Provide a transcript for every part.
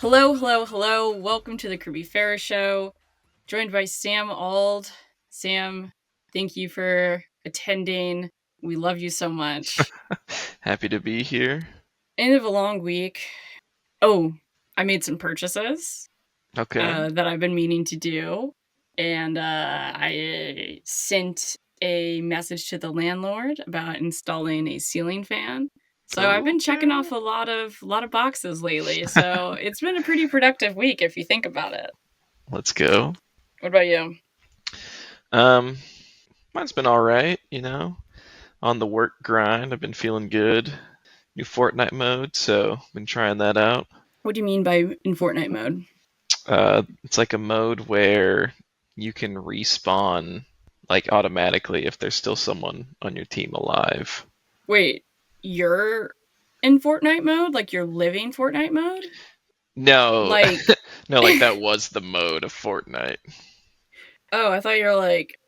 Hello, hello, hello. Welcome to the Kirby Ferris Show. Joined by Sam Auld. Sam, thank you for attending. We love you so much. Happy to be here. End of a long week. Oh, I made some purchases Okay. that I've been meaning to do. And I sent a message to the landlord about installing a ceiling fan. So I've been checking off Okay. a lot of boxes lately. So it's been a pretty productive week if you think about it. Let's go. What about you? Um, Mine's been all right, on the work grind. I've been feeling good. New Fortnite mode, so been trying that out. What do you mean by in Fortnite mode? It's like a mode where you can respawn like automatically if there's still someone on your team alive. Wait, you're in Fortnite mode? Like you're living Fortnite mode? No, Like, no, like that was the mode of Fortnite. oh, I thought you were like,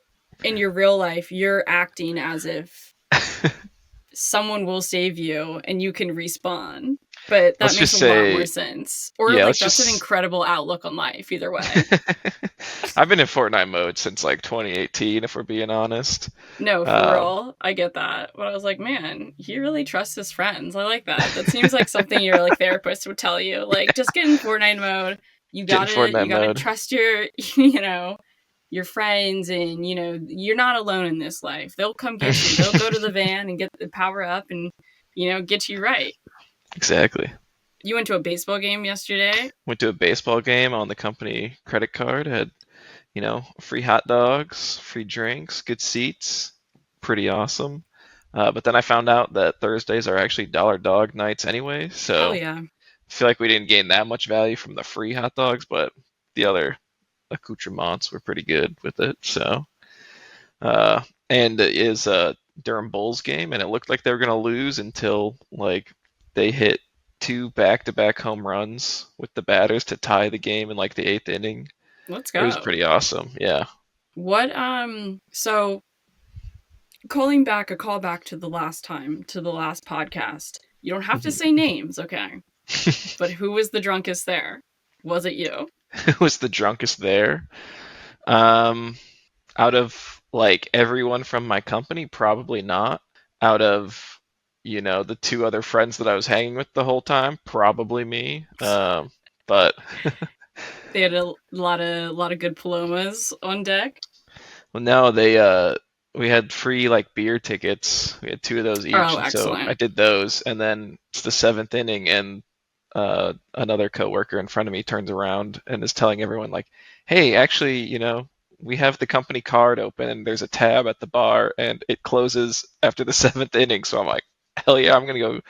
in your real life, you're acting as if someone will save you and you can respawn. But that Let's makes just a lot more say, sense. Or yeah, like let's that's an just incredible outlook on life, either way. I've been in Fortnite mode since like 2018, if we're being honest. No, for Um, real. I get that. But I was like, man, he really trusts his friends. I like that. That seems like something your like therapist would tell you. Like, just get in Fortnite mode. get in You Fortnite gotta mode. trust your your friends, and you're not alone in this life. They'll come get you. They'll go to the van and get the power up and get you right. Exactly. You went to a baseball game yesterday. Went to a baseball game on the company credit card. Had, free hot dogs, free drinks, good seats. Pretty awesome. But then I found out that Thursdays are actually dollar dog nights anyway. Hell So yeah. I feel like we didn't gain that much value from the free hot dogs, but the other accoutrements were pretty good with it. So, and it is a Durham Bulls game, and it looked like they were going to lose until like they hit two back-to-back home runs with the batters to tie the game in like the eighth inning. Let's It was go. pretty awesome. Yeah. What so calling back a callback to the last time, to the last podcast. You don't have to say names, okay? But who was the drunkest there? Was it you? Who was the drunkest there? Um, Out of like everyone from my company, probably not. Out of the two other friends that I was hanging with the whole time, probably me. But They had a lot of good palomas on deck. well, no, we had free like beer tickets. We had two of those each, Oh, and so I excellent. did those. And then it's the seventh inning, and another coworker in front of me turns around and is telling everyone like, "Hey, actually, we have the company card open, and there's a tab at the bar, and it closes after the seventh inning." So I'm like, "Hell yeah, I'm gonna go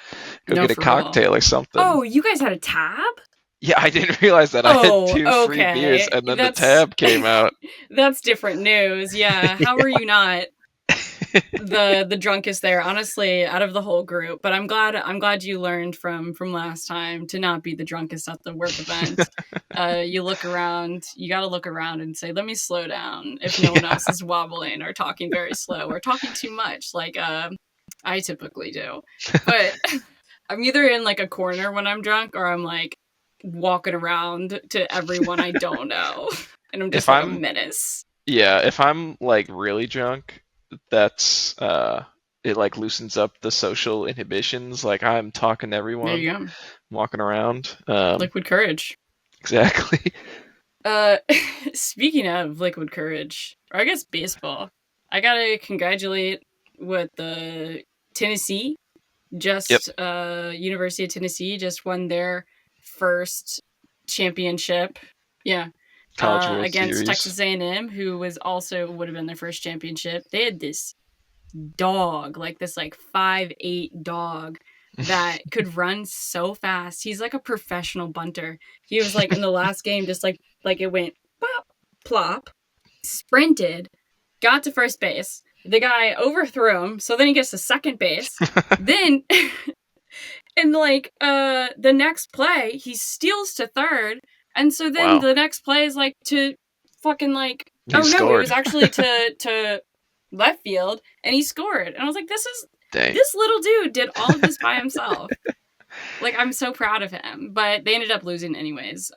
No, get a for real. cocktail or something." Oh, you guys had a tab? Yeah, I didn't realize that I had Oh, two free beers, okay. and then the That's tab came out. that's different news. Yeah. How are you not the drunkest there, honestly, out of the whole group? But I'm glad you learned from last time to not be the drunkest at the work event. You look around, you got to look around and say, let me slow down if no one else is wobbling or talking very slow or talking too much, like I typically do. But I'm either in like a corner when I'm drunk, or I'm like walking around to everyone I don't know. And I'm just If like a I'm menace. Yeah, if I'm like really drunk, that's it like loosens up the social inhibitions. Like I'm talking to There everyone, you go. walking around. Liquid courage. Exactly. Uh, Speaking of liquid courage, or I guess baseball, I gotta congratulate what the Tennessee Yep. just University of Tennessee just won their first championship. Yeah. College World Against Series. Texas A&M, who was also would have been their first championship. They had this dog, like this like 5'8" dog that could run so fast. He's like a professional bunter. He was like in the last game, just like it went pop, plop, sprinted, got to first base. The guy overthrew him, so then he gets to second base. Then and like the next play, he steals to third. And so then Wow. the next play is like to fucking like, He oh no, it was scored. actually to left field, and he scored. And I was like, Dang. this little dude did all of this by himself. Like, I'm so proud of him, but they ended up losing anyways.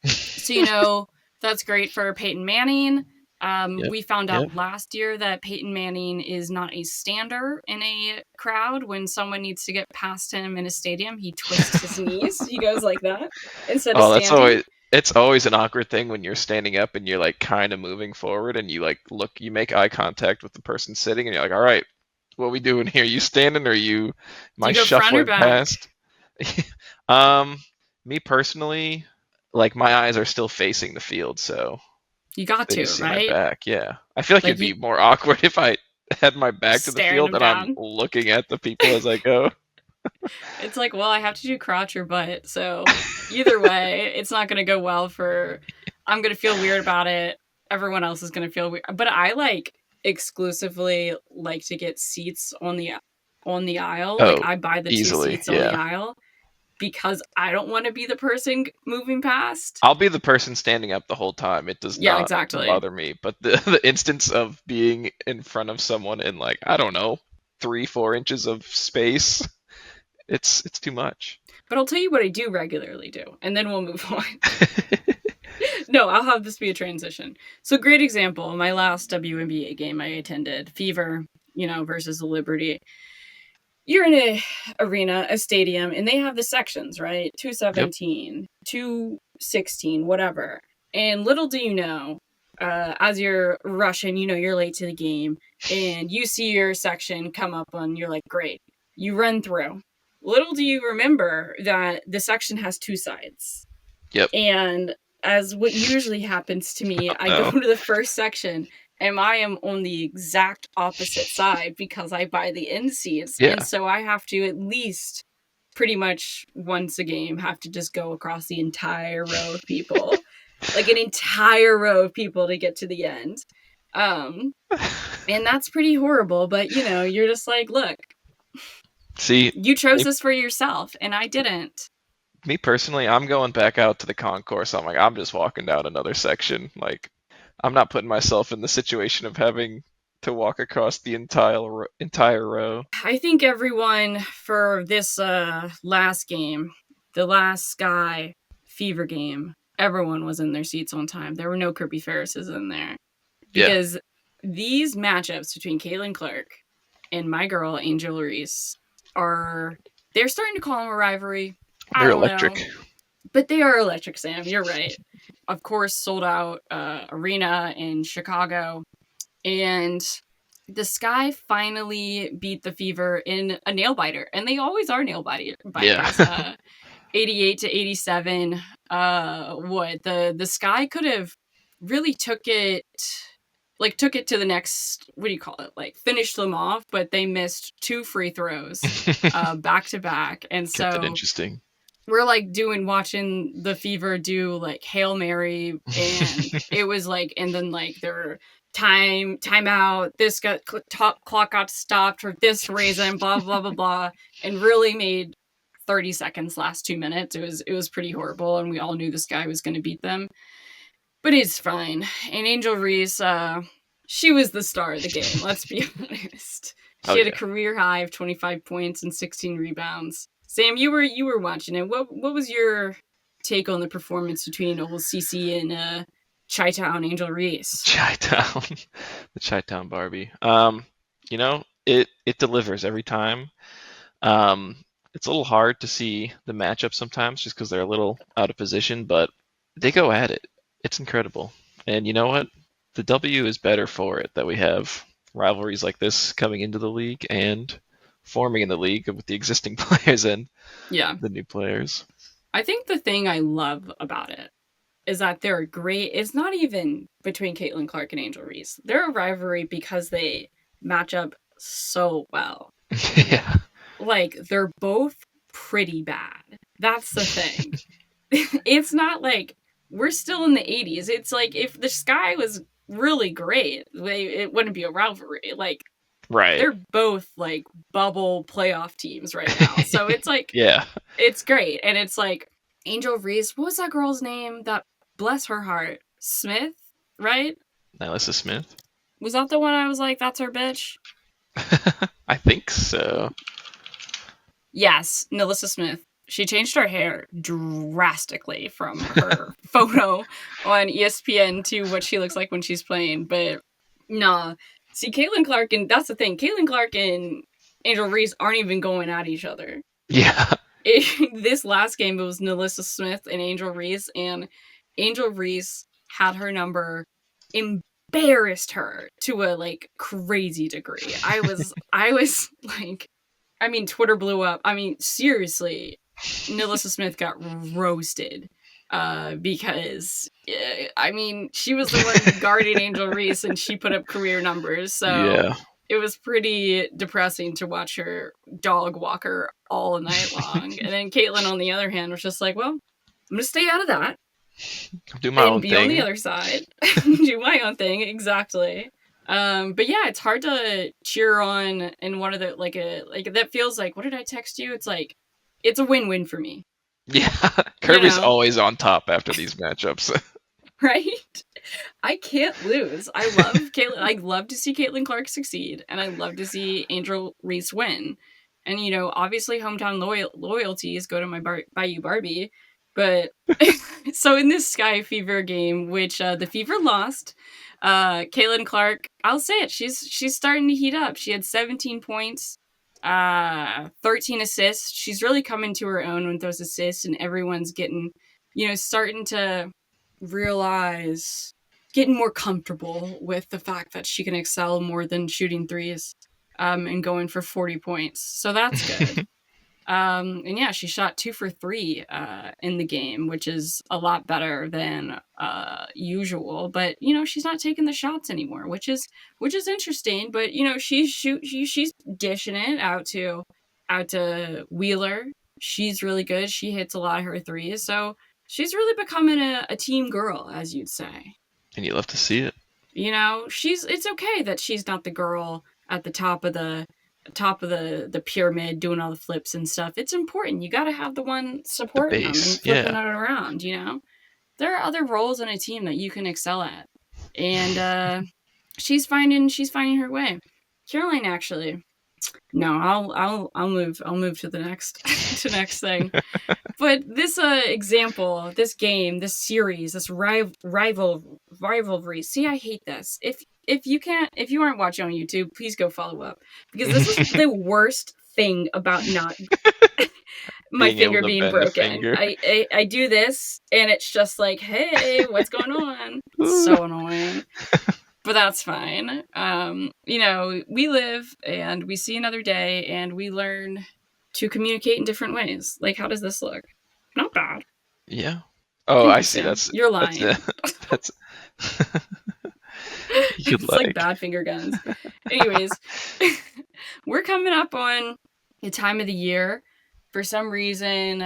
So, that's great for Peyton Manning. Yep. We found Yep. out last year that Peyton Manning is not a stander in a crowd. When someone needs to get past him in a stadium, he twists his knees. He goes like that instead of Oh, standing. it's always an awkward thing when you're standing up and you're like kind of moving forward and you like you make eye contact with the person sitting and you're like, all right, what are we doing here? You standing or am Do I you go front or shuffling back? past? um, Me personally, like my eyes are still facing the field, so You got they to, just see my right? back. Yeah, I feel like Like, it'd you be more awkward if I had my back to the staring field him and I'm down. looking at the people as I go. It's like, well, I have to do crotch or butt. So either way, it's not going to go well for. I'm going to feel weird about it. Everyone else is going to feel weird. But I exclusively like to get seats on the aisle. Like, Oh, I buy the two easily, seats on the yeah. aisle because I don't want to be the person moving past. I'll be the person standing up the whole time. It does Yeah, not exactly. bother me. But the instance of being in front of someone in like, I don't know, 3, 4 inches of space, it's too much. But I'll tell you what I do regularly do, and then we'll move on. No, I'll have this be a transition. So, great example. My last WNBA game I attended, Fever, versus the Liberty. You're in a arena, a stadium, and they have the sections, right? Yep. 217, 216, whatever. And little do you know, as you're rushing, you're late to the game, and you see your section come up and you're like, great. You run through. Little do you remember that the section has two sides. Yep. And as what usually happens to me, I go No. to the first section and I am on the exact opposite side because I buy the end seats. Yeah. And so I have to at least pretty much once a game have to just go across the entire row of people. Like an entire row of people to get to the end. And that's pretty horrible, but you're just like, look, See, you chose me, this for yourself and I didn't. me personally, I'm going back out to the concourse. I'm like, I'm just walking down another section. Like, I'm not putting myself in the situation of having to walk across the entire row. I think everyone for this last game, the last Sky Fever game, everyone was in their seats on time. There were no Kirby Ferrises in there. Yeah. Because these matchups between Caitlin Clark and my girl, Angel Reese, they're starting to call them a rivalry. I They're don't know. electric. But they are electric, Sam. You're right. Of course, sold out arena in Chicago. And the Sky finally beat the Fever in a nail biter, and they always are nail biters. Yeah. 88-87. What the Sky could have really took it to the next. What do you call it? Like finished them off, but they missed 2 free throws back to back, and Kept it so interesting. we're watching the Fever do like Hail Mary, and it was like, and then like their timeout, this clock got stopped for this reason, blah blah blah blah, and really made 30 seconds last 2 minutes. It was pretty horrible, and we all knew this guy was going to beat them, but it's fine. And Angel Reese, she was the star of the game. Let's be honest. She had a career high of 25 points and 16 rebounds. Sam, you were watching it. What was your take on the performance between old CC and Chi-Town Angel Reese? Chi-Town, the Chi-Town Barbie. It delivers every time. It's a little hard to see the matchup sometimes just because they're a little out of position, but they go at it. It's incredible. And you know what? The W is better for it that we have rivalries like this coming into the league and forming in the league with the existing players and the new players. I think the thing I love about it is that they're great. It's not even between Caitlin Clark and Angel Reese. They're a rivalry because they match up so well. Yeah. Like, they're both pretty bad. That's the thing. It's not like we're still in the 80s. It's like if the Sky was really great, it wouldn't be a rivalry. Like, right. They're both like bubble playoff teams right now. So it's like, yeah, it's great. And it's like Angel Reese, what was that girl's name? That, bless her heart, Smith, right? Alyssa Smith. Was that the one I was like, that's her bitch? I think so. Yes, Nilissa Smith. She changed her hair drastically from her photo on ESPN to what she looks like when she's playing. But nah, see, Caitlin Clark, and that's the thing. Caitlin Clark and Angel Reese aren't even going at each other. Yeah. This last game, it was Nilissa Smith and Angel Reese, and Angel Reese had her number, embarrassed her to a like crazy degree. I was like, I mean, Twitter blew up. I mean, seriously, Nilissa Smith got roasted because, I mean, she was the one guarding Angel Reese, and she put up career numbers. So Yeah. it was pretty depressing to watch her dog walk her all night long. And then Caitlin, on the other hand, was just like, well, I'm going to stay out of that. Do my own be thing. On the other side. Do my own thing, exactly. But yeah, it's hard to cheer on in one of the like that feels like, what did I text you? It's like, it's a win-win for me. Yeah, Kirby's always on top after these matchups. Right? I can't lose. I love Caitlin. I love to see Caitlin Clark succeed, and I love to see Angel Reese win. And obviously hometown loyalties go to my Bayou Barbie. But so in this Sky Fever game, which the Fever lost, Caitlin Clark, I'll say it, she's starting to heat up. She had 17 points, 13 assists. She's really coming to her own with those assists, and everyone's getting, starting to realize, getting more comfortable with the fact that she can excel more than shooting threes, and going for 40 points. So that's good. And yeah, she shot 2 for 3 in the game, which is a lot better than usual. But she's not taking the shots anymore, which is interesting. But she's dishing it out to Wheeler. She's really good. She hits a lot of her threes, so she's really becoming a team girl, as you'd say. And you love to see it. It's okay that she's not the girl at the top of the pyramid doing all the flips and stuff. It's important. You got to have the one supporting them and flipping it around. There are other roles in a team that you can excel at, and she's finding her way. Caroline, actually, no, I'll move to the next thing. But this example, this game, this series, this rivalry. See, I hate this. If you aren't watching on YouTube, please go follow up, because this is the worst thing about not my finger being broken. I do this, and it's just like, hey, what's going on? It's so annoying. But that's fine. We live and we see another day, and we learn to communicate in different ways. Like, how does this look? Not bad. Yeah. Oh, I see. You're lying. That's it's like bad finger guns. Anyways, we're coming up on a time of the year. For some reason,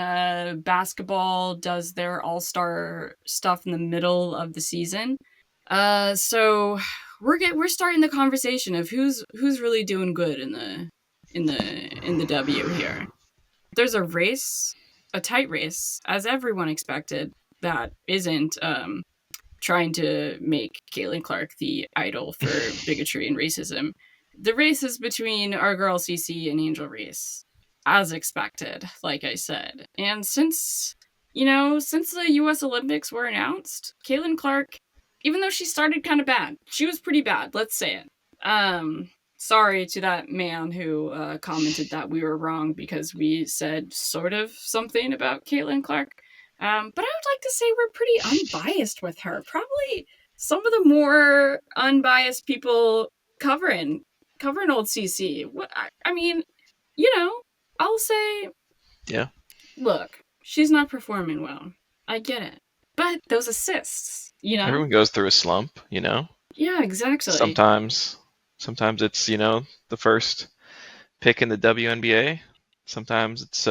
basketball does their all-star stuff in the middle of the season. So we're starting the conversation of who's really doing good in the W here. There's a race, a tight race, as everyone expected, that isn't trying to make Caitlin Clark the idol for bigotry and racism. The race is between our girl CC and Angel Reese, as expected, like I said. And since the U.S. Olympics were announced, Caitlin Clark, even though she started kind of bad, she was pretty bad, let's say it. Sorry to that man who commented that we were wrong because we said sort of something about Caitlin Clark. But I would like to say we're pretty unbiased with her. Probably some of the more unbiased people covering old CC. I mean, I'll say, yeah. Look, she's not performing well. I get it. But those assists, Everyone goes through a slump, Yeah, exactly. Sometimes it's, the first pick in the WNBA. Sometimes it's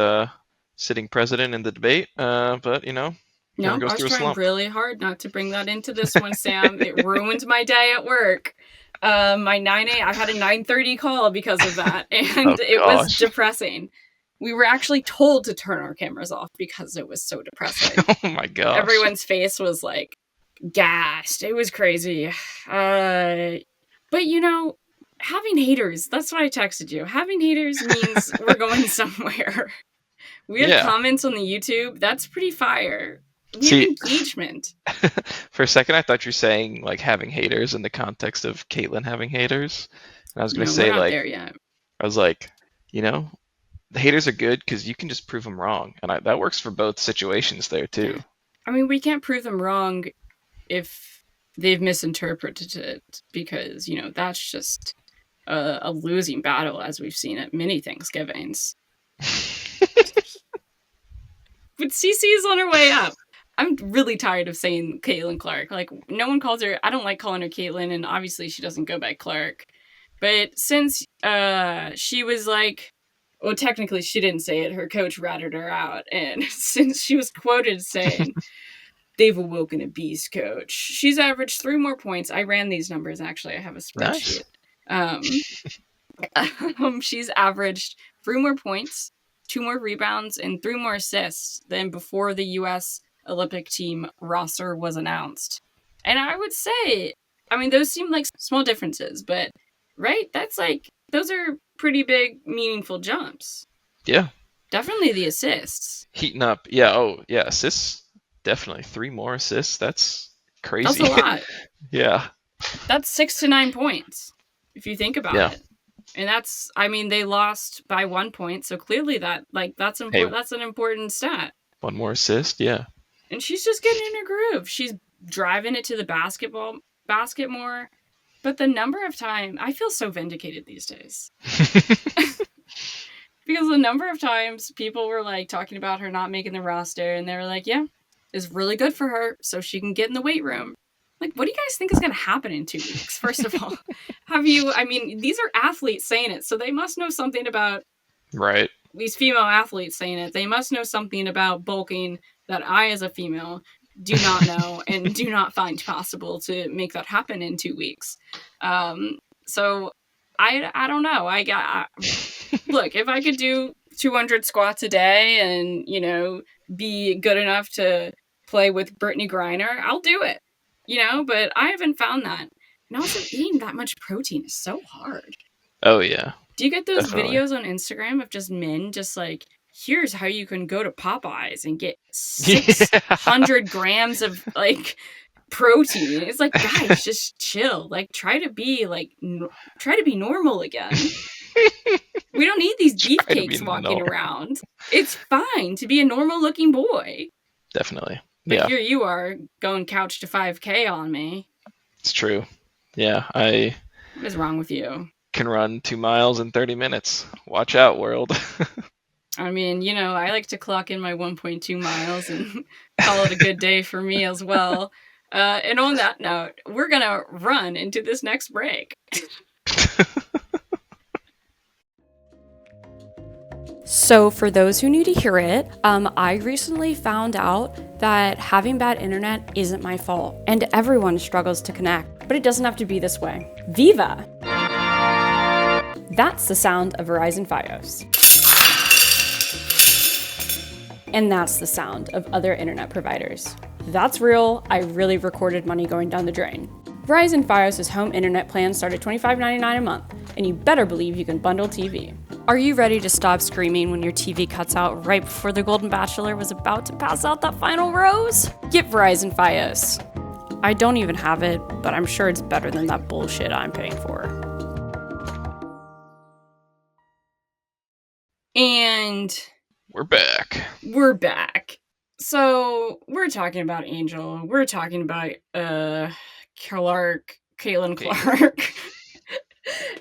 sitting president in the debate. But, No, I was trying really hard not to bring that into this one, Sam. It ruined my day at work. My 9 a.m. I had a 9:30 call because of that, and it was depressing. We were actually told to turn our cameras off because it was so depressing. Oh my gosh. Everyone's face was like gassed. It was crazy. But having haters. That's what I texted you. Having haters means we're going somewhere. We have Yeah. comments on the YouTube. That's pretty fire. We have See, engagement. for a second, I thought you were saying like having haters in the context of Caitlin having haters, and I was gonna No, we're say not like there yet. I was like, you know, the haters are good because you can just prove them wrong, and that works for both situations there too. I mean, we can't prove them wrong if they've misinterpreted it, because that's just a losing battle, as we've seen at many Thanksgivings. But CC is on her way up. I'm really tired of saying Caitlin Clark. Like, no one calls her. I don't like calling her Caitlin, and obviously she doesn't go by Clark. But since she was like, well, technically she didn't say it. Her coach ratted her out, and since she was quoted saying, "They've awoken a beast, coach," she's averaged 3 more points. I ran these numbers, actually. I have a spreadsheet. Nice. She's averaged 3 more points, 2 more rebounds, and 3 more assists than before the U.S. Olympic team roster was announced. And I would say, I mean, those seem like small differences, but right? That's like, those are pretty big, meaningful jumps. Yeah. Definitely the assists. Heating up. Yeah. Oh, yeah. Assists. Definitely 3 more assists. That's crazy. That's a lot. Yeah. That's 6 to 9 points, if you think about it. And that's, I mean, they lost by 1 point, so clearly that's important. That's an important stat. 1 more assist, yeah. And she's just getting in her groove. She's driving it to the basket more. But the number of times, I feel so vindicated these days. Because the number of times people were like talking about her not making the roster, and they were like, yeah, it's really good for her so she can get in the weight room. Like, what do you guys think is going to happen in 2 weeks? First of all, I mean, these are athletes saying it, so they must know something about, right, these female athletes saying it. They must know something about bulking that I, as a female, do not know and do not find possible to make that happen in 2 weeks. So I don't know. Look, if I could do 200 squats a day and, be good enough to play with Brittany Griner, I'll do it. But I haven't found that. And also, eating that much protein is so hard. Oh, yeah. Do you get those Definitely. videos on Instagram of just men just like, here's how you can go to Popeyes and get 600 grams of, like, protein? It's like, guys, just chill. Like, try to be normal again. We don't need these beefcakes walking around. It's fine to be a normal-looking boy. Definitely. But here you are going couch to 5K on me. It's true. Yeah, What is wrong with you? Can run 2 miles in 30 minutes. Watch out, world. I mean, I like to clock in my 1.2 miles and call it a good day for me as well. And on that note, we're going to run into this next break. So for those who need to hear it, I recently found out that having bad internet isn't my fault, and everyone struggles to connect, but it doesn't have to be this way. Viva! That's the sound of Verizon Fios. And that's the sound of other internet providers. That's real. I really recorded money going down the drain. Verizon Fios' home internet plan start at $25.99 a month, and you better believe you can bundle TV. Are you ready to stop screaming when your TV cuts out right before the Golden Bachelor was about to pass out that final rose? Get Verizon Fios. I don't even have it, but I'm sure it's better than that bullshit I'm paying for. And we're back. So we're talking about Angel. We're talking about Caitlin Clark.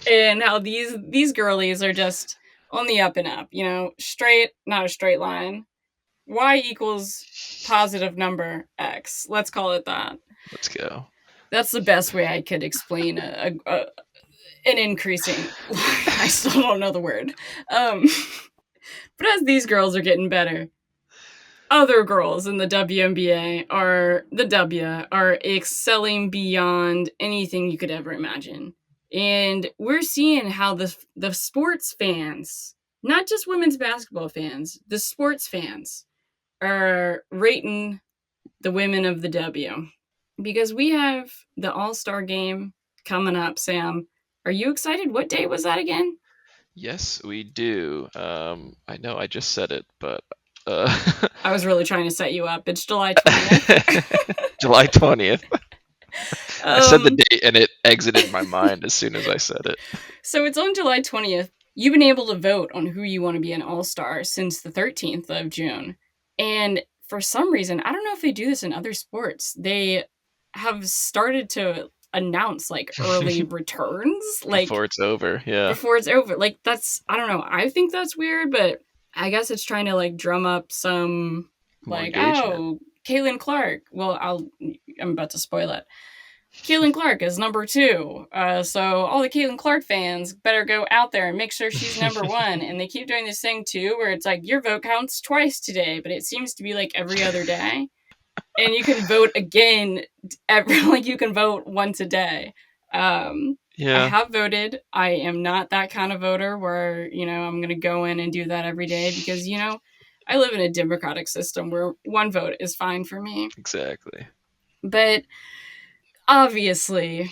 And how these girlies are just on the up and up, straight, not a straight line. Y equals positive number X. Let's call it that. Let's go. That's the best way I could explain an increasing. I still don't know the word. But as these girls are getting better, other girls in the WNBA are excelling beyond anything you could ever imagine. And we're seeing how the sports fans, not just women's basketball fans, the sports fans are rating the women of the W. Because we have the All-Star game coming up, Sam. Are you excited? What day was that again? Yes, we do. I know I just said it, but I was really trying to set you up. It's July 20th. July 20th. I said the um, date and it exited my mind as soon as I said it. so it's on July 20th. You've been able to vote on who you want to be an All-Star since the 13th of June. And for some reason, I don't know if they do this in other sports, they have started to announce like early returns, like Before it's over, yeah. before it's over. Like that's, I don't know. I think that's weird, but I guess it's trying to like drum up some More like, engagement. oh, Caitlin Clark. Well, I'm about to spoil it. Caitlin Clark is number 2. So all the Caitlin Clark fans better go out there and make sure she's number 1. And they keep doing this thing too, where it's like your vote counts twice today, but it seems to be like every other day. And you can vote again like you can vote once a day. I Yeah, have voted. I am not that kind of voter where, I'm going to go in and do that every day because, I live in a democratic system where one vote is fine for me. exactly. But obviously,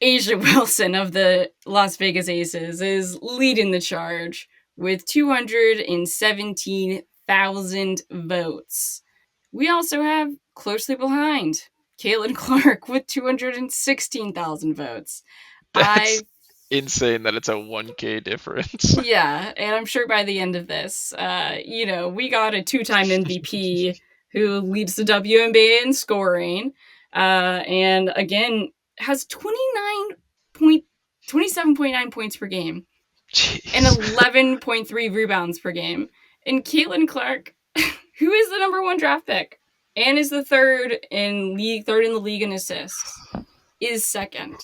Asia Wilson of the Las Vegas Aces is leading the charge with 217,000 votes. We also have closely behind Caitlin Clark with 216,000 votes. That's I insane that it's a 1K difference. Yeah, and I'm sure by the end of this, we got a 2-time MVP who leads the WNBA in scoring, and again has 27.9 points per game and Jeez. 11.3 rebounds per game. And Caitlin Clark, who is the number 1 draft pick and is the third in the league in assists, is second.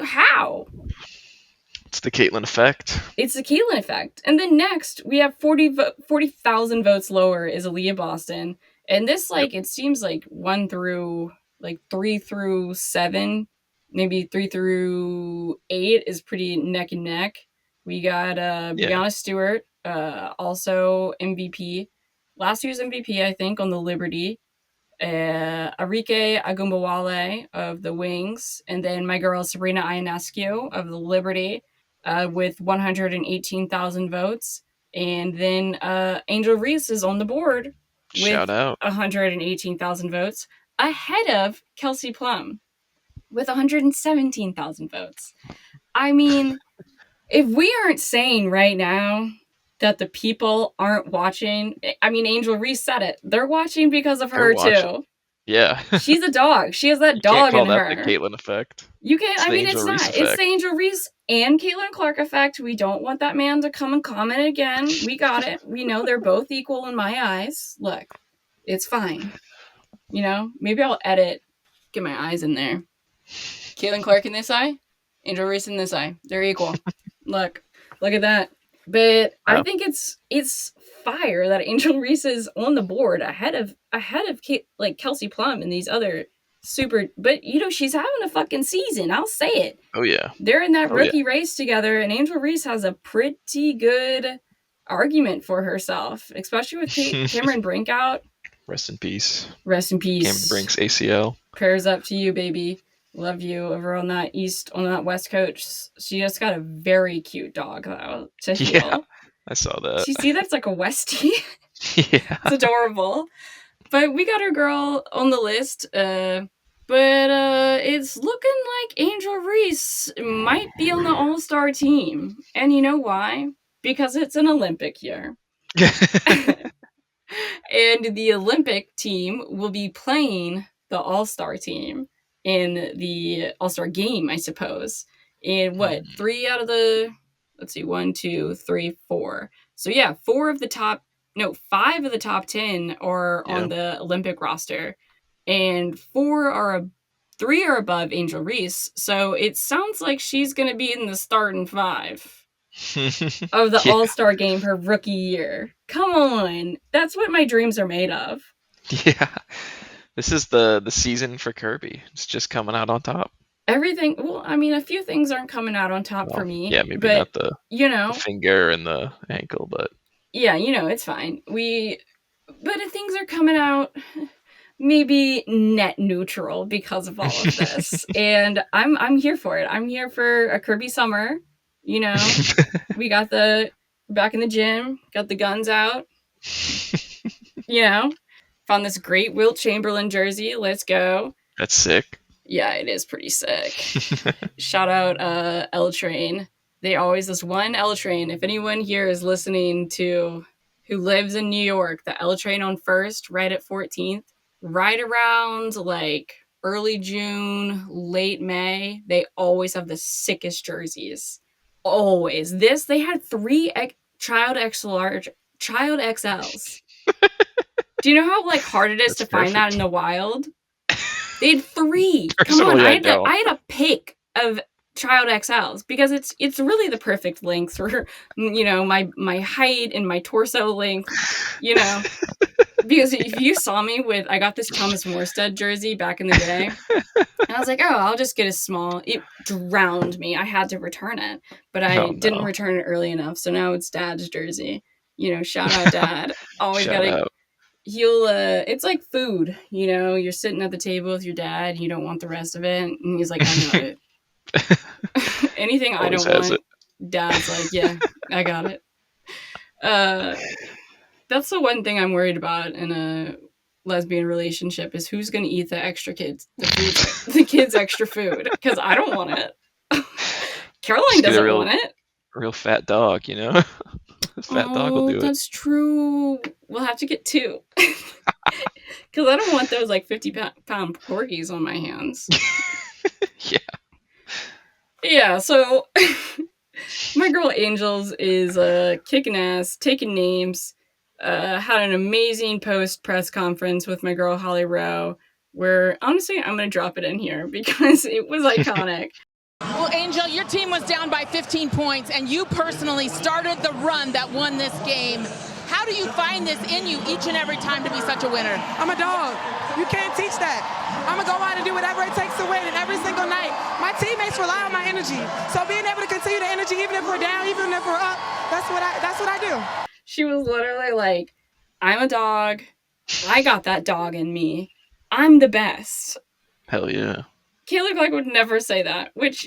How? It's the Caitlin effect. It's the Caitlin effect. And then next, we have 40,000 votes lower is Aaliyah Boston. And this, Yep. it seems like 3 through 7, maybe 3 through 8 is pretty neck and neck. We got Yeah. Brianna Stewart, also MVP. Last year's MVP, I think, on the Liberty. Arike Agumbawale of the Wings. And then my girl Sabrina Ionescu of the Liberty. With 118,000 votes. And then Angel Reese is on the board with Shout out. 118,000 votes, ahead of Kelsey Plum with 117,000 votes. I mean, if we aren't saying right now that the people aren't watching, I mean, Angel Reese said it. They're watching because of her, too. Yeah. She's a dog. She has that You can't dog call in that her. the Caitlin effect. You can't. It's I the mean, Angel it's Reese not. effect. It's the Angel Reese and Caitlin Clark effect. We don't want that man to come and comment again. We got it. We know they're both equal in my eyes. Look, it's fine. Maybe I'll edit, get my eyes in there. Caitlin Clark in this eye, Angel Reese in this eye. They're equal. Look at that. But I think it's fire that Angel Reese is on the board ahead of Kelsey Plum and these other super. But she's having a fucking season. I'll say it. Oh yeah. They're in that rookie race together, and Angel Reese has a pretty good argument for herself, especially with Cameron Brink out. Rest in peace. Rest in peace. Cameron Brink's ACL. Prayers up to you, baby. Love you over on that West Coast. She just got a very cute dog though to heal. Yeah, I saw that. Did you see that's like a Westie? Yeah. It's adorable. But we got our girl on the list. But it's looking like Angel Reese might be on the All-Star team. And you know why? Because it's an Olympic year. And the Olympic team will be playing the All-Star team in the All-Star game, I suppose. In what? 3 out of the... Let's see, 1, 2, 3, 4. So yeah, 5 of the top 10 are on the Olympic roster. And 3 are above Angel Reese. So it sounds like she's going to be in the starting 5 of the All-Star game her rookie year. Come on. That's what my dreams are made of. Yeah. This is the season for Kirby. It's just coming out on top. Everything, well, I mean, a few things aren't coming out on top for me. Yeah, maybe but, not the finger and the ankle, but... Yeah, it's fine. But if things are coming out... maybe net neutral because of all of this. And I'm here for it. I'm here for a Kirby summer. You know, we got the back in the gym, got the guns out. You know, found this great Wilt Chamberlain jersey. Let's go. That's sick. Yeah, it is pretty sick. Shout out L Train. They always this one L Train. If anyone here is listening to who lives in New York, the L Train on First, right at 14th, right around like early June, late May, they always have the sickest jerseys. Always. This they had 3 child X large, child XLs. Do you know how like hard it is That's to find that perfect. in the wild? They had 3. Come on, Personally, I don't. had a pick of child XLs because it's really the perfect length for my height and my torso length. Because if you saw me with, I got this Thomas Morstead jersey back in the day, and I was like, oh, I'll just get a small. It drowned me. I had to return it, but I didn't No. return it early enough, so now it's Dad's jersey. Shout out Dad. Always Shout gotta. out. It's like food, you're sitting at the table with your dad, you don't want the rest of it, and he's like, I got it. Anything I Always don't has want, Dad's like, yeah, I got it. That's the one thing I'm worried about in a lesbian relationship is who's going to eat the extra the kids extra food, because I don't want it. Caroline doesn't want it. Real fat dog, Fat dog will do it. That's true. We'll have to get 2. Because I don't want those like 50-pound porgies on my hands. Yeah. Yeah, so my girl Angels is kicking ass, taking names, had an amazing post-press conference with my girl Holly Rowe, where honestly I'm going to drop it in here because it was iconic. Well, Angel, your team was down by 15 points, and you personally started the run that won this game. How do you find this in you each and every time to be such a winner? I'm a dog. You can't teach that. I'm going to go out and do whatever it takes to win, and every single night, my teammates rely on my energy. So being able to continue the energy, even if we're down, even if we're up, that's what I do. She was literally like, I'm a dog. I got that dog in me. I'm the best. Hell yeah. Caitlin Clark would never say that, which,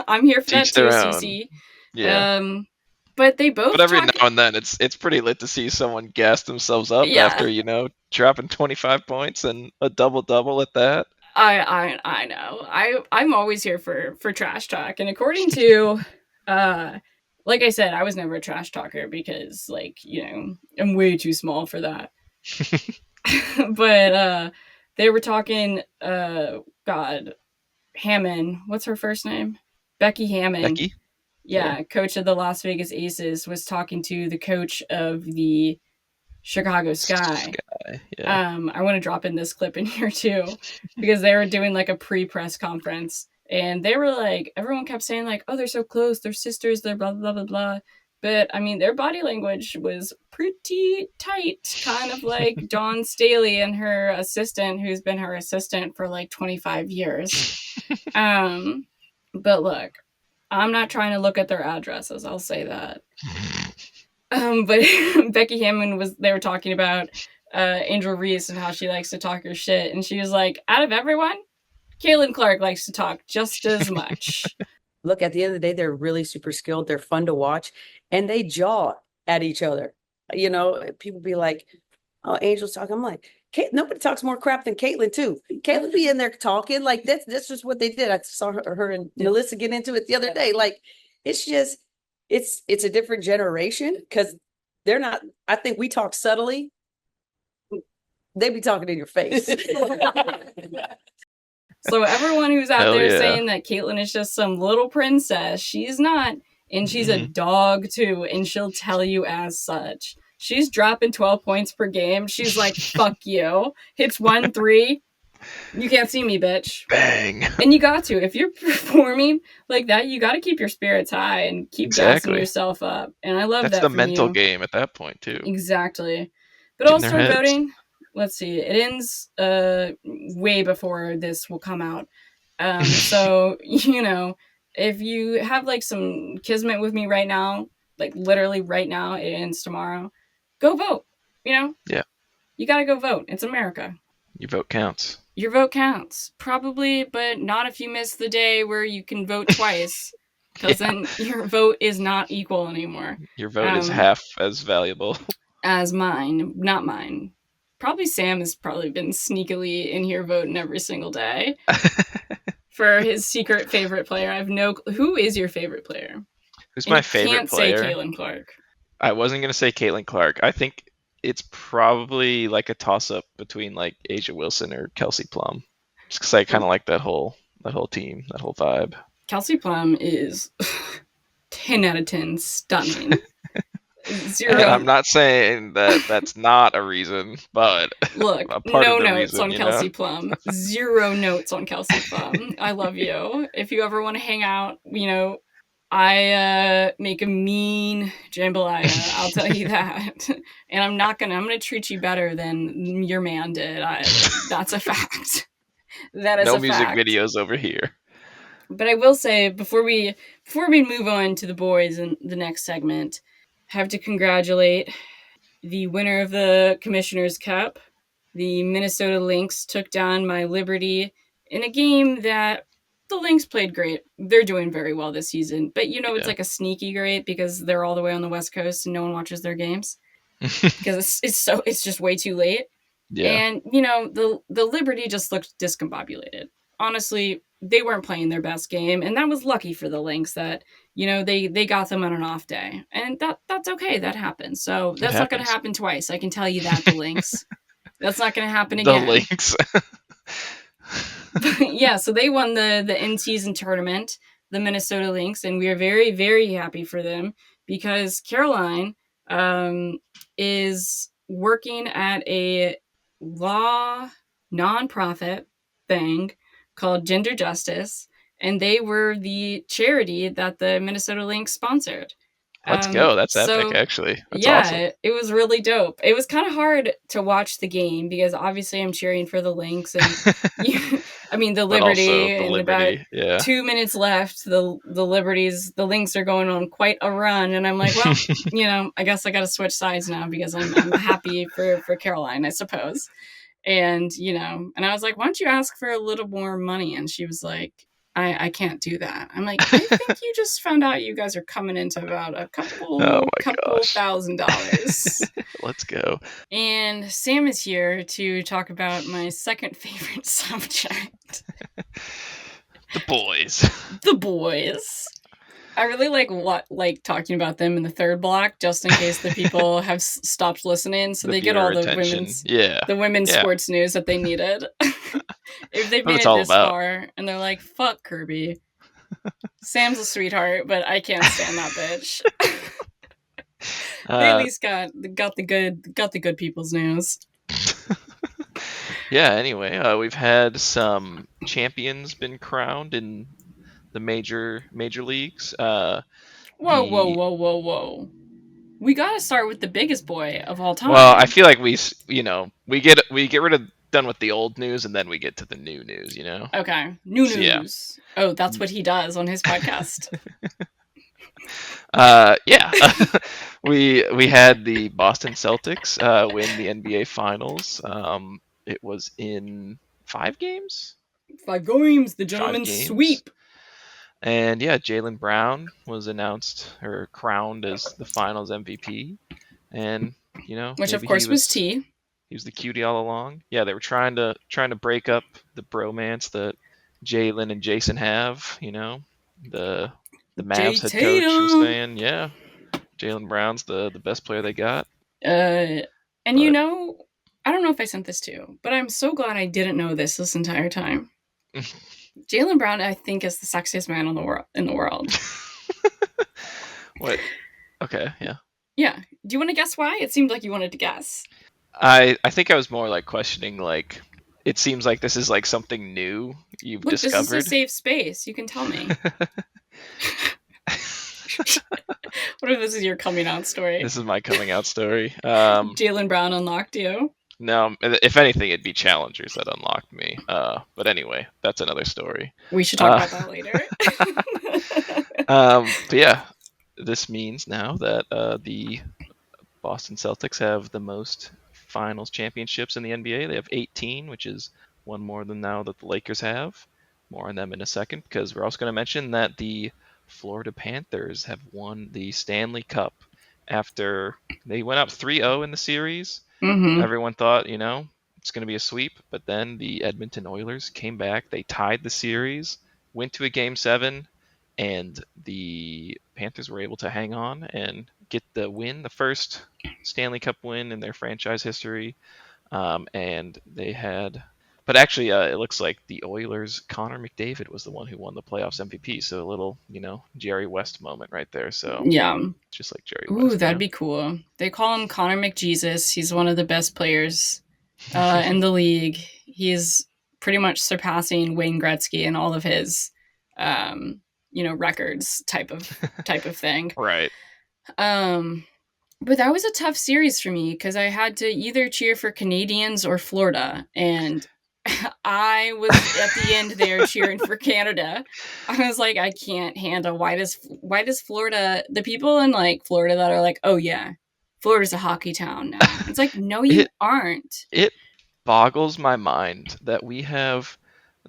I'm here for that too, Susie. Yeah. But they both. But every now and then, it's pretty lit to see someone gas themselves up after dropping 25 points and a double at that. I know. I'm always here for trash talk, and according to, like I said, I was never a trash talker because, I'm way too small for that. But they were talking. Hammond. What's her first name? Becky Hammond. Becky? Yeah, coach of the Las Vegas Aces was talking to the coach of the Chicago Sky. Yeah. I want to drop in this clip in here too, because they were doing like a pre-press conference, and they were like, everyone kept saying like, oh, they're so close, they're sisters, they're blah, blah, blah, blah. But I mean, their body language was pretty tight, kind of like Dawn Staley and her assistant, who's been her assistant for like 25 years. But look, I'm not trying to look at their addresses, I'll say that. But Becky Hammond they were talking about Angel Reese and how she likes to talk her shit. And she was like, out of everyone, Caitlin Clark likes to talk just as much. Look, at the end of the day, they're really super skilled. They're fun to watch, and they jaw at each other. People be like, oh, Angel's talking. I'm like, nobody talks more crap than Caitlin too. Caitlin be in there talking like that's just what they did. I saw her and Melissa get into it the other day. Like, it's just, it's a different generation because they're not, I think we talk subtly. They be talking in your face. So everyone who's out there saying that Caitlin is just some little princess, she's not. And she's a dog too, and she'll tell you as such. She's dropping 12 points per game. She's like, fuck you. Hits 1-3. You can't see me, bitch. Bang. And you got to. If you're performing like that, you got to keep your spirits high and keep gassing yourself up. And I love that. That's the mental game at that point too. Exactly. But all start voting. Let's see. It ends way before this will come out. So, if you have like some kismet with me right now, like literally right now, it ends tomorrow, go vote. Yeah. You got to go vote. It's America. Your vote counts. Your vote counts. Probably, but not if you miss the day where you can vote twice. Because then your vote is not equal anymore. Your vote is half as valuable. As mine. Not mine. Probably Sam has probably been sneakily in here voting every single day for his secret favorite player. I have no... Who is your favorite player? Who's my favorite player? Can't say Caitlin Clark. I wasn't going to say Caitlin Clark. I think it's probably like a toss-up between like Asia Wilson or Kelsey Plum. Just because I kind of like that whole team, that whole vibe. Kelsey Plum is 10 out of 10 stunning. Zero. And I'm not saying that that's not a reason, but look, no notes on Kelsey Plum. 0 notes on Kelsey Plum. I love you. If you ever want to hang out, I make a mean jambalaya. I'll tell you that. And I'm gonna treat you better than your man did. That's a fact. That is no a music fact. videos over here. But I will say before we move on to the boys in the next segment, I have to congratulate the winner of the Commissioner's Cup. The Minnesota Lynx took down my Liberty in a game that the Lynx played great. They're doing very well this season. But it's like a sneaky great because they're all the way on the West Coast and no one watches their games. Because it's just way too late. Yeah. And the Liberty just looked discombobulated. Honestly, they weren't playing their best game, and that was lucky for the Lynx that they got them on an off day, and that's okay. That happens. So that's not going to happen twice. I can tell you that, the Lynx. That's not going to happen again. The Lynx. Yeah, so they won the in-season tournament, the Minnesota Lynx, and we are very, very happy for them because Caroline is working at a law nonprofit thing called Gender Justice, and they were the charity that the Minnesota Lynx sponsored. Let's go. That's epic, actually. That's awesome. It was really dope. It was kind of hard to watch the game because obviously I'm cheering for the Lynx and the Liberty. And about 2 minutes left, the Lynx are going on quite a run, and I'm like, well, I guess I got to switch sides now because I'm happy for Caroline, I suppose. And and I was like, why don't you ask for a little more money? And she was like, I can't do that. I'm like, I think you just found out you guys are coming into about a couple $1,000. Let's go. And Sam is here to talk about my second favorite subject. The boys. The boys. I really like talking about them in the third block, just in case the people have stopped listening, so they get all the women's sports news that they needed. If they've made it this far, and they're like, "Fuck Kirby." Sam's a sweetheart, but I can't stand that bitch. They at least got the good people's news. Yeah. Anyway, we've had some champions been crowned in the major leagues. Whoa. We gotta start with the biggest boy of all time. Well, I feel like we get done with the old news and then we get to the new news, Okay. New news. Yeah. Oh, that's what he does on his podcast. We had the Boston Celtics win the NBA Finals. It was in 5 games? 5 games, the gentleman's sweep. And Jaylen Brown was announced or crowned as the Finals MVP, and which of course was T. He was the cutie all along. Yeah, they were trying to break up the bromance that Jaylen and Jason have. The Mavs head coach was saying, Jaylen Brown's the best player they got. I don't know if I sent this to you, but I'm so glad I didn't know this entire time. Jaylen Brown, I think, is the sexiest man in the world. What? Okay, yeah. Yeah. Do you want to guess why? It seemed like you wanted to guess. I think I was more like questioning, like, it seems like this is like something new you've discovered. This is a safe space. You can tell me. What if this is your coming out story? This is my coming out story. Jaylen Brown unlocked you? No, if anything, it'd be challengers that unlocked me. But anyway, that's another story. We should talk about that later. But yeah, this means now that the Boston Celtics have the most finals championships in the NBA. They have 18, which is one more than now that the Lakers have. More on them in a second, because we're also going to mention that the Florida Panthers have won the Stanley Cup after they went up 3-0 in the series. Mm-hmm. Everyone thought, it's going to be a sweep, but then the Edmonton Oilers came back. They tied the series, went to a Game 7, and the Panthers were able to hang on and get the win, the first Stanley Cup win in their franchise history. And they had... But actually, it looks like the Oilers' Connor McDavid was the one who won the playoffs MVP. So a little, Jerry West moment right there. So Yeah. just like Jerry Ooh, West. that'd be cool. They call him Connor McJesus. He's one of the best players in the league. He's pretty much surpassing Wayne Gretzky and all of his, records type of thing. Right. But that was a tough series for me because I had to either cheer for Canadians or Florida, and I was at the end there cheering for Canada. I was like, I can't handle why does Florida, the people in like Florida that are like, oh yeah, Florida's a hockey town now. It's like, no, you aren't. It boggles my mind that we have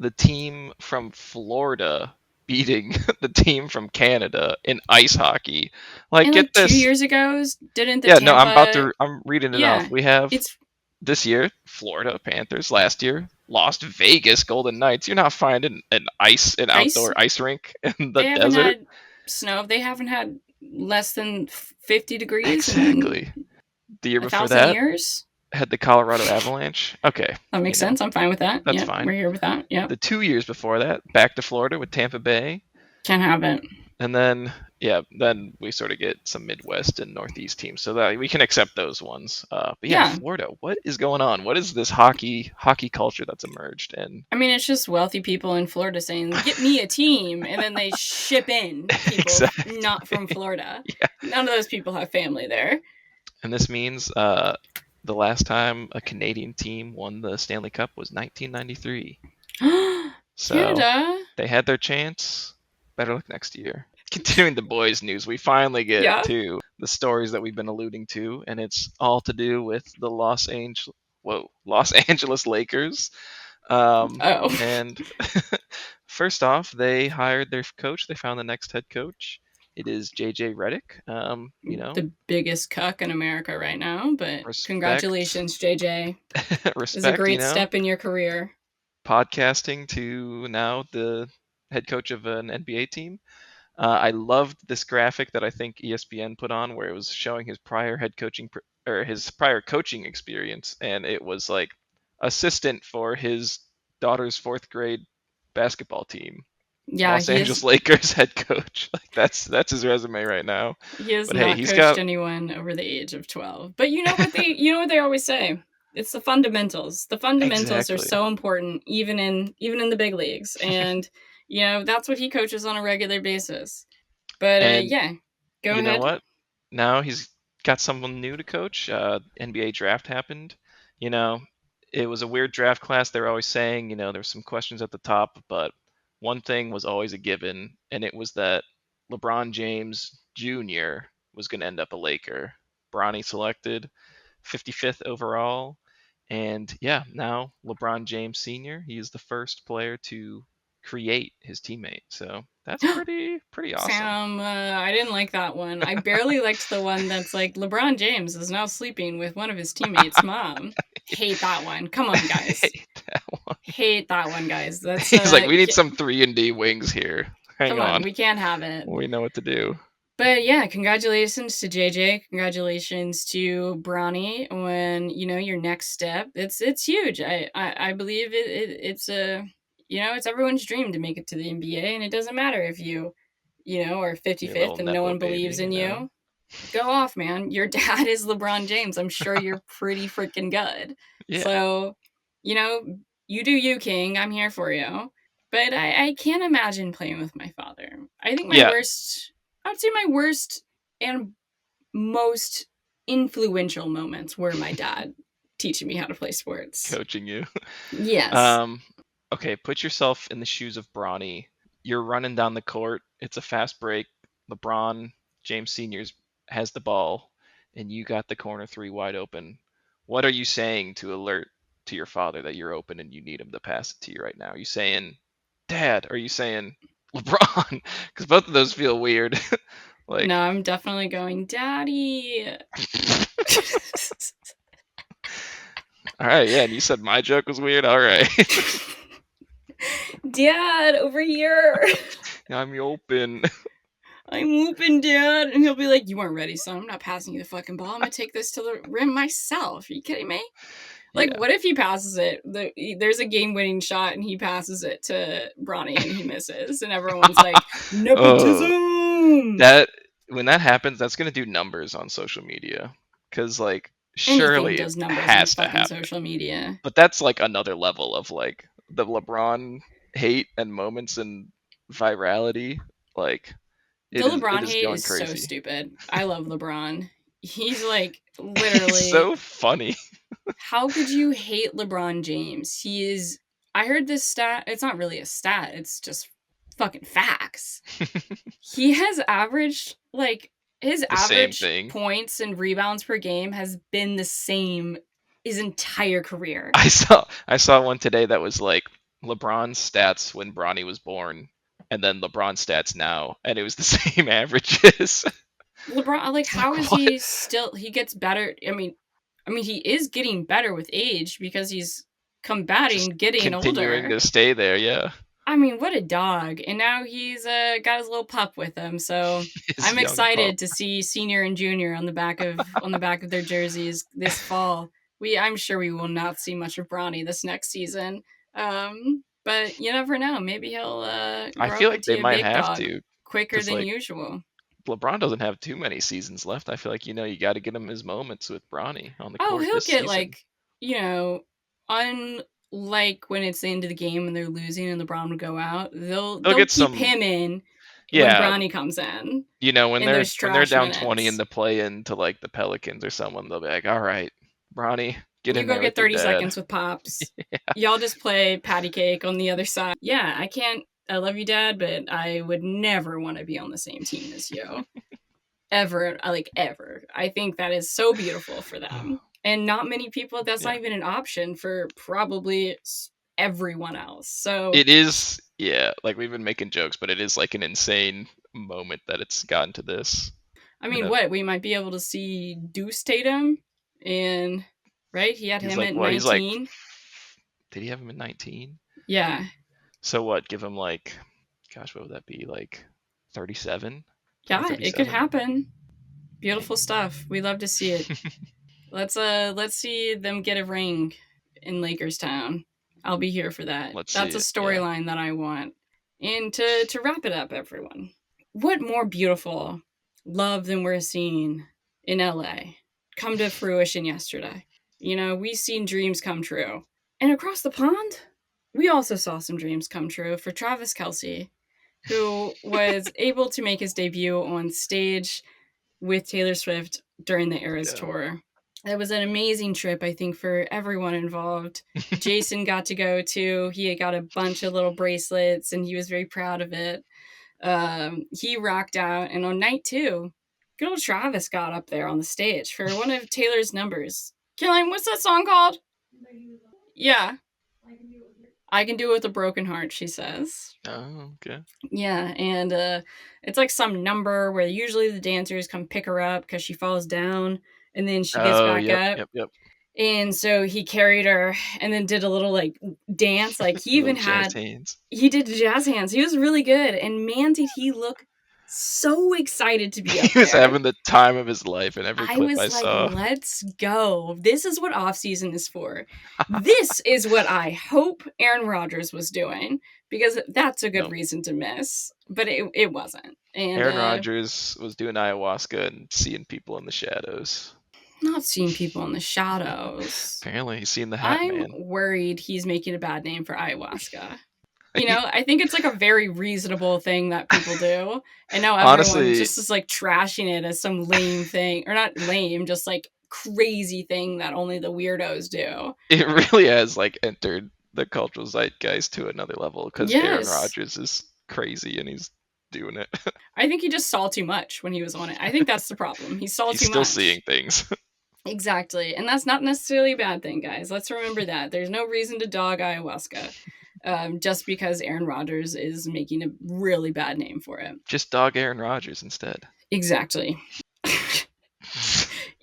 the team from Florida beating the team from Canada in ice hockey. Like, and get like this. 2 years ago, didn't the Yeah, Tampa... no, I'm reading it Yeah, off. We have it's this year, Florida Panthers. Last year, lost Vegas Golden Knights. You're not finding an outdoor ice rink in the they haven't desert. had snow. They haven't had less than 50 degrees Exactly. The year in before 1,000 that, years. had the Colorado Avalanche. Okay. That makes sense. I'm fine with that. That's yeah, fine. We're here with that. Yeah. The 2 years before that, back to Florida with Tampa Bay. Can't have it. And then, then we sort of get some Midwest and Northeast teams, so that we can accept those ones. But Yeah. Florida, what is going on? What is this hockey culture that's emerged? And I mean, it's just wealthy people in Florida saying, "Get me a team," and then they ship in people Exactly. not from Florida. Yeah. None of those people have family there. And this means the last time a Canadian team won the Stanley Cup was 1993. So Canada. they had their chance. Better luck next year. Continuing the boys' news, we finally get to the stories that we've been alluding to, and it's all to do with the Los Angeles Lakers. And first off, they hired their coach. They found the next head coach. It is JJ Redick. The biggest cuck in America right now, but congratulations, JJ. Respect. It's a great step in your career. Podcasting to now the head coach of an NBA team. I loved this graphic that I think ESPN put on, where it was showing his prior his prior coaching experience, and it was like assistant for his daughter's 4th grade basketball team. Yeah, Los Angeles Lakers head coach. Like that's his resume right now. He has not coached anyone over the age of 12. But you know what they always say. It's the fundamentals. The fundamentals are so important, even in the big leagues, and that's what he coaches on a regular basis. But go ahead. You know what? Now he's got someone new to coach. NBA draft happened. It was a weird draft class. They're always saying, there's some questions at the top, but one thing was always a given, and it was that LeBron James Jr. was going to end up a Laker. Bronny selected 55th overall. And now LeBron James Sr., he is the first player to create his teammate. So that's pretty awesome. Sam, I didn't like that one. I barely liked the one that's like LeBron James is now sleeping with one of his teammates' mom. Hate that one. Come on, guys. Hate that one, guys. That's he's like, we need some 3-and-D wings here. Hang on. We can't have it. We know what to do. But congratulations to JJ. Congratulations to Bronny on your next step. It's huge. I believe it's it's everyone's dream to make it to the NBA, and it doesn't matter if you are 55th and no one believes in you. Go off, man. Your dad is LeBron James. I'm sure you're pretty freaking good. Yeah. So, you do you, King. I'm here for you. But I can't imagine playing with my father. I think I would say my worst and most influential moments were my dad teaching me how to play sports. Coaching you. Yes. Okay, put yourself in the shoes of Bronny. You're running down the court. It's a fast break. LeBron James Sr. has the ball, and you got the corner 3 wide open. what are you saying to alert to your father that you're open and you need him to pass it to you right now? Are you saying, Dad? Are you saying LeBron? Because both of those feel weird. Like, No, I'm definitely going, Daddy. all right, yeah, and you said my joke was weird. All right. Dad, over here. I'm open. I'm whooping, Dad. And he'll be like, you weren't ready, son. I'm not passing you the fucking ball. I'm going to take this to the rim myself. Are you kidding me? Like, Yeah. what if he passes it? There's a game-winning shot, and he passes it to Bronny, and he misses. And everyone's like, nepotism! When that happens, that's going to do numbers on social media. Because, like, Anything surely does it numbers on has to fucking happen. social media. But that's, like, another level of, like, the LeBron hate and moments and virality. Like, The it LeBron is hate going is crazy. so stupid. I love LeBron. He's, like, literally... He's so funny. How could you hate LeBron James? He is... I heard this stat. It's not really a stat. It's just fucking facts. He has averaged, like... His The same average thing. points and rebounds per game has been the same his entire career. I saw one today that was like LeBron's stats when Bronny was born, and then LeBron's stats now, and it was the same averages. LeBron, like, It's how like, is what? he still? He gets better. I mean, he is getting better with age because he's combating Just getting continuing older. to stay there, yeah. I mean, what a dog! And now he's got his little pup with him. So His I'm young excited pup. to see senior and junior on the back of their jerseys this fall. I'm sure we will not see much of Bronny this next season. But you never know. Maybe he'll I grow feel up like they into a might big have dog to, quicker because than like usual. LeBron doesn't have too many seasons left. I feel like you got to get him his moments with Bronny on the Oh, court he'll this get season. unlike when it's the end of the game and they're losing and LeBron would go out, they'll get keep some, him in when yeah. Bronny comes in. When in they're those trash down 20 in minutes. the play-in to like the Pelicans or someone, they'll be like, all right, Bronny, get You in go there get with your 30 dad. seconds with Pops. Y'all just play patty cake on the other side. Yeah, I love you, Dad, but I would never want to be on the same team as you. Ever. Ever. I think that is so beautiful for them. And not many people, that's not even an option for probably everyone else. So it is, yeah, like we've been making jokes, but it is like an insane moment that it's gotten to this. I mean, what? We might be able to see Deuce Tatum in, right? He had him at 19. Did he have him at 19? Yeah. So what? Give him like, gosh, what would that be? Like 37? Yeah, 37? it could happen. Beautiful stuff. We love to see it. Let's see them get a ring in Lakers Town. I'll be here for that. That's a storyline that I want. And to wrap it up, everyone, what more beautiful love than we're seeing in LA come to fruition yesterday? We've seen dreams come true. And across the pond, we also saw some dreams come true for Travis Kelce, who was able to make his debut on stage with Taylor Swift during the Eras tour. That was an amazing trip, I think, for everyone involved. Jason got to go too. He had got a bunch of little bracelets and he was very proud of it. He rocked out, and on night 2, good old Travis got up there on the stage for one of Taylor's numbers. Caroline, what's that song called? Yeah. I can do it with a broken heart, she says. Oh, okay. Yeah, and it's like some number where usually the dancers come pick her up because she falls down, and then she gets back up. Yep. And so he carried her and then did a little like dance. Like he even had hands. He did jazz hands. He was really good. And man, did he look so excited to be up He was there. having the time of his life in every clip I saw. Let's go. This is what off season is for. This is what I hope Aaron Rodgers was doing, because that's a good reason to miss. But it wasn't. And Aaron Rodgers was doing ayahuasca and seeing people in the shadows. Not seeing people in the shadows. Apparently he's seen the Hat Man. I'm worried he's making a bad name for ayahuasca. I think it's like a very reasonable thing that people do. And now everyone just is like trashing it as some lame thing. Or not lame, just like crazy thing that only the weirdos do. It really has like entered the cultural zeitgeist to another level, because Aaron Rodgers is crazy and he's doing it. I think he just saw too much when he was on it. I think that's the problem. He saw too much. He's still seeing things. Exactly. And that's not necessarily a bad thing, guys. Let's remember that. There's no reason to dog ayahuasca just because Aaron Rodgers is making a really bad name for it. Just dog Aaron Rodgers instead. Exactly.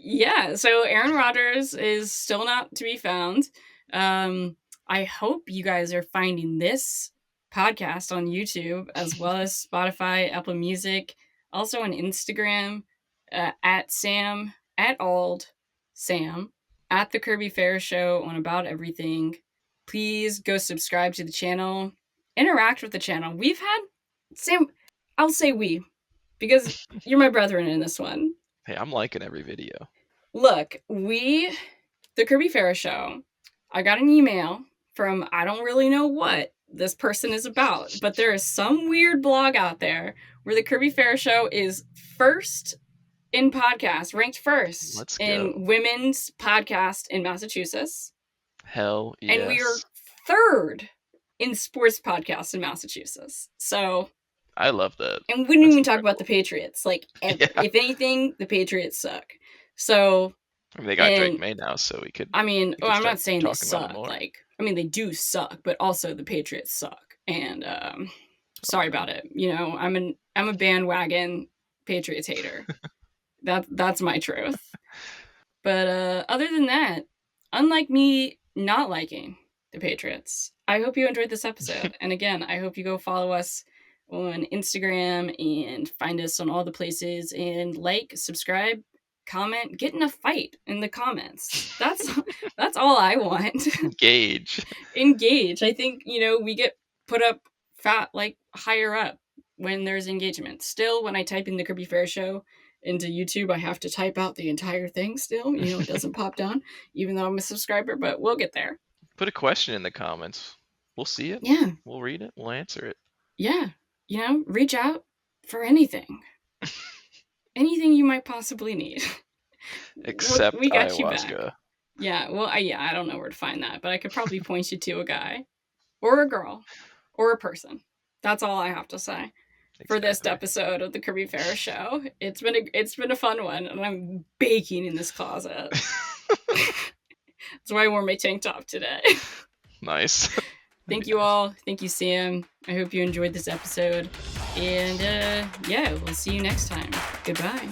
Yeah, so Aaron Rodgers is still not to be found. I hope you guys are finding this podcast on YouTube as well as Spotify, Apple Music, also on Instagram, at Sam, at Auld, Sam, at the Kirby Fair Show on About Everything. Please go subscribe to the channel, interact with the channel. We've had, Sam, I'll say we, because you're my brethren in this one. Hey, I'm liking every video. Look, the Kirby Fair Show, I got an email from I don't really know what this person is about, but there is some weird blog out there where the Kirby Fair Show is first in podcast, ranked first Let's go. in women's podcast in Massachusetts. Hell yes. And we are third in sports podcasts in Massachusetts. So I love that. and we didn't That's even talk about incredible. the Patriots. Like, Yeah. if anything, the Patriots suck. So, I mean, they got Drake and- May now, so we could. I mean, could I'm start not saying they talking about it suck. more. Like, I mean, they do suck, but also the Patriots suck. And sorry about it. You know, I'm a bandwagon Patriots hater. That's my truth. But other than that, unlike me not liking the Patriots, I hope you enjoyed this episode. And again, I hope you go follow us on Instagram and find us on all the places and like, subscribe, comment, get in a fight in the comments. That's all I want. Engage. Engage. I think, you know, we get put up like higher up when there's engagement. Still, when I type in the Kirby Fair Show into YouTube, I have to type out the entire thing still. You know, it doesn't pop down, even though I'm a subscriber, but we'll get there. Put a question in the comments. We'll see it. Yeah. We'll read it. We'll answer it. Yeah. You know, reach out for anything. Anything you might possibly need. Except we got you back. ayahuasca. Yeah, well, I don't know where to find that, but I could probably point you to a guy or a girl or a person. That's all I have to say for this Exactly. episode of the Kirby Fair Show. It's been a fun one, and I'm baking in this closet. That's why I wore my tank top today. Nice. Thank you all. Thank you, Sam. I hope you enjoyed this episode. And yeah, we'll see you next time. Goodbye.